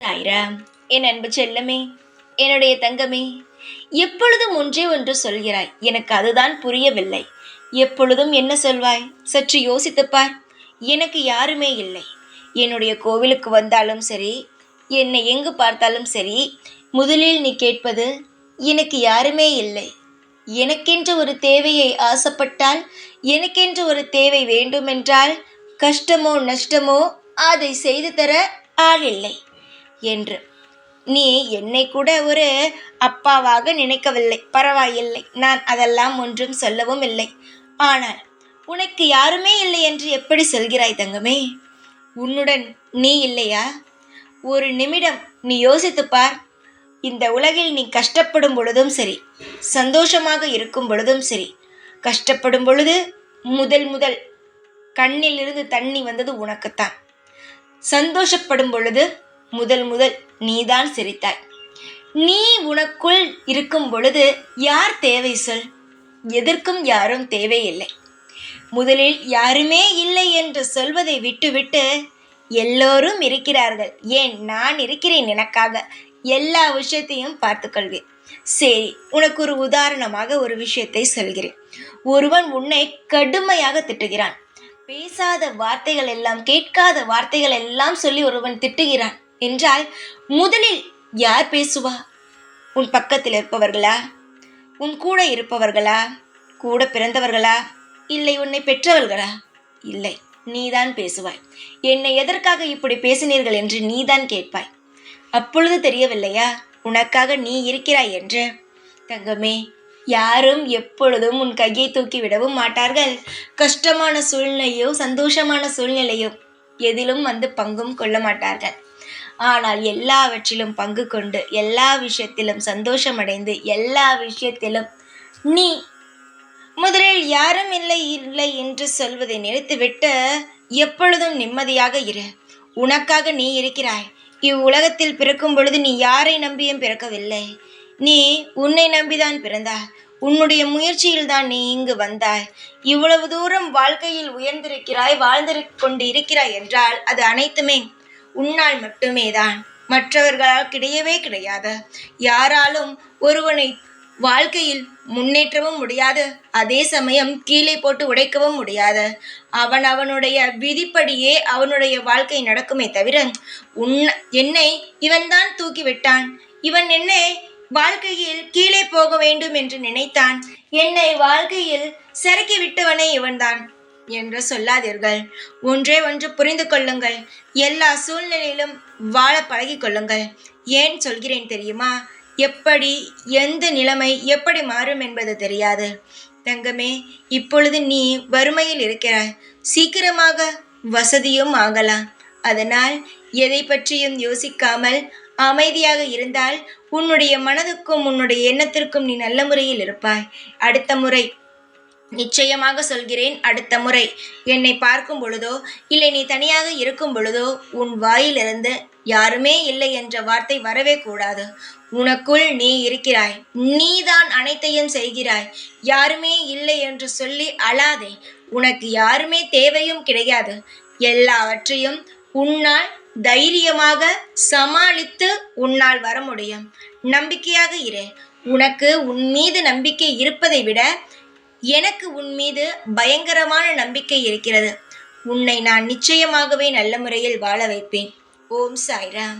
சாய்ராம். என் அன்பு செல்லமே, என்னுடைய தங்கமே, எப்பொழுதும் ஒன்றே ஒன்று சொல்கிறாய். எனக்கு அதுதான் புரியவில்லை. எப்பொழுதும் என்ன சொல்வாய்? சற்று யோசித்துப் பார். எனக்கு யாருமே இல்லை. என்னுடைய கோவிலுக்கு வந்தாலும் சரி, என்னை எங்கு பார்த்தாலும் சரி, முதலில் நீ கேட்பது எனக்கு யாருமே இல்லை. எனக்கென்று ஒரு தேவையை ஆசைப்பட்டால், எனக்கென்று ஒரு தேவை வேண்டுமென்றால், கஷ்டமோ நஷ்டமோ அதை செய்து தர ஆள் இல்லை என்று. நீ என்னை கூட ஒரு அப்பாவாக நினைக்கவில்லை. பரவாயில்லை, நான் அதெல்லாம் ஒன்றும் சொல்லவும் இல்லை. ஆனால் உனக்கு யாருமே இல்லை என்று எப்படி சொல்கிறாய் தங்கமே? உன்னுடன் நீ இல்லையா? ஒரு நிமிடம் நீ யோசித்துப் பார். இந்த உலகில் நீ கஷ்டப்படும் பொழுதும் சரி, சந்தோஷமாக இருக்கும் பொழுதும் சரி, கஷ்டப்படும் பொழுது முதல் கண்ணிலிருந்து தண்ணி வந்தது உனக்குத்தான். சந்தோஷப்படும் பொழுது முதல் நீதான் சிரித்தாய். நீ உனக்குள் இருக்கும் பொழுது யார் தேவை சொல்? எதற்கும் யாரும் தேவையில்லை. முதலில் யாருமே இல்லை என்று சொல்வதை விட்டுவிட்டு எல்லோரும் இருக்கிறார்கள், ஏன் நான் இருக்கிறேன் எனக்காக, எல்லா விஷயத்தையும் பார்த்துக்கொள்வேன். சரி, உனக்கு ஒரு உதாரணமாக ஒரு விஷயத்தை சொல்கிறேன். ஒருவன் உன்னை கடுமையாக திட்டுகிறான். பேசாத வார்த்தைகள் எல்லாம், கேட்காத வார்த்தைகள் எல்லாம் சொல்லி ஒருவன் திட்டுகிறான் என்றால் முதலில் யார் பேசுவா? உன் பக்கத்தில் இருப்பவர்களா? உன் கூட இருப்பவர்களா? கூட பிறந்தவர்களா? இல்லை உன்னை பெற்றவர்களா? இல்லை, நீதான் பேசுவாய். என்னை எதற்காக இப்படி பேசினீர்கள் என்று நீதான் கேட்பாய். அப்பொழுது தெரியவில்லையா உனக்காக நீ இருக்கிறாய் என்று? தங்கமே, யாரும் எப்பொழுதும் உன் கையை தூக்கி விடவும் மாட்டார்கள். கஷ்டமான சூழ்நிலையோ சந்தோஷமான சூழ்நிலையோ எதிலும் வந்து பங்கும் கொள்ள மாட்டார்கள். ஆனால் எல்லாவற்றிலும் பங்கு கொண்டு, எல்லா விஷயத்திலும் சந்தோஷமடைந்து, எல்லா விஷயத்திலும் நீ முதலில் யாரும் இல்லை என்று சொல்வதை நிறுத்திவிட்டு எப்பொழுதும் நிம்மதியாக இரு. உனக்காக நீ இருக்கிறாய். இவ்வுலகத்தில் பிறக்கும் பொழுது நீ யாரை நம்பியும் பிறக்கவில்லை. நீ உன்னை நம்பிதான் பிறந்தாய். உன்னுடைய முயற்சியில் தான் நீ இங்கு வந்தாய். இவ்வளவு தூரம் வாழ்க்கையில் உயர்ந்திருக்கிறாய், வாழ்ந்து கொண்டு இருக்கிறாய் என்றால் அது அனைத்துமே உன்னால் மட்டுமே தான். மற்றவர்களால் கிடையவே கிடையாது. யாராலும் ஒருவனை வாழ்க்கையில் முன்னேற்றவும் முடியாது, அதே சமயம் கீழே போட்டு உடைக்கவும் முடியாது. அவனுடைய விதிப்படியே அவனுடைய வாழ்க்கை நடக்குமே தவிர என்னை இவன்தான் தூக்கிவிட்டான், இவன் என்னை வாழ்க்கையில் கீழே போக வேண்டும் என்று நினைத்தான், என்னை வாழ்க்கையில் சறுக்கி விட்டவனே இவன்தான் என்று சொல்லாதீர்கள். ஒன்றே ஒன்று புரிந்து கொள்ளுங்கள். எல்லா சூழ்நிலையிலும் வாழ பழகி கொள்ளுங்கள். ஏன் சொல்கிறேன் தெரியுமா? எப்படி எந்த நிலைமை எப்படி மாறும் என்பது தெரியாது. தங்கமே, இப்பொழுது நீ வறுமையில் இருக்கிறாய். சீக்கிரமாக வசதியும் ஆகலாம். அதனால் எதை பற்றியும் யோசிக்காமல் அமைதியாக இருந்தால் உன்னுடைய மனதுக்கும் உன்னுடைய எண்ணத்திற்கும் நீ நல்ல முறையில் இருப்பாய். அடுத்த முறை நிச்சயமாக சொல்கிறேன், அடுத்த முறை என்னை பார்க்கும் பொழுதோ இல்லை நீ தனியாக இருக்கும் பொழுதோ உன் வாயிலிருந்து யாருமே இல்லை என்ற வார்த்தை வரவே கூடாது. உனக்குள் நீ இருக்கிறாய். நீதான் அனைத்தையும் செய்கிறாய். யாருமே இல்லை என்று சொல்லி அழாதே. உனக்கு யாருமே தேவையும் கிடையாது. எல்லாவற்றையும் உன்னால் தைரியமாக சமாளித்து உன்னால் வர முடியும். நம்பிக்கையாக இரு. உனக்கு உன் மீது நம்பிக்கை இருப்பதை விட எனக்கு உன் மீது பயங்கரமான நம்பிக்கை இருக்கிறது. உன்னை நான் நிச்சயமாகவே நல்ல முறையில் வாழ வைப்பேன். ஓம் சாய்ராம்.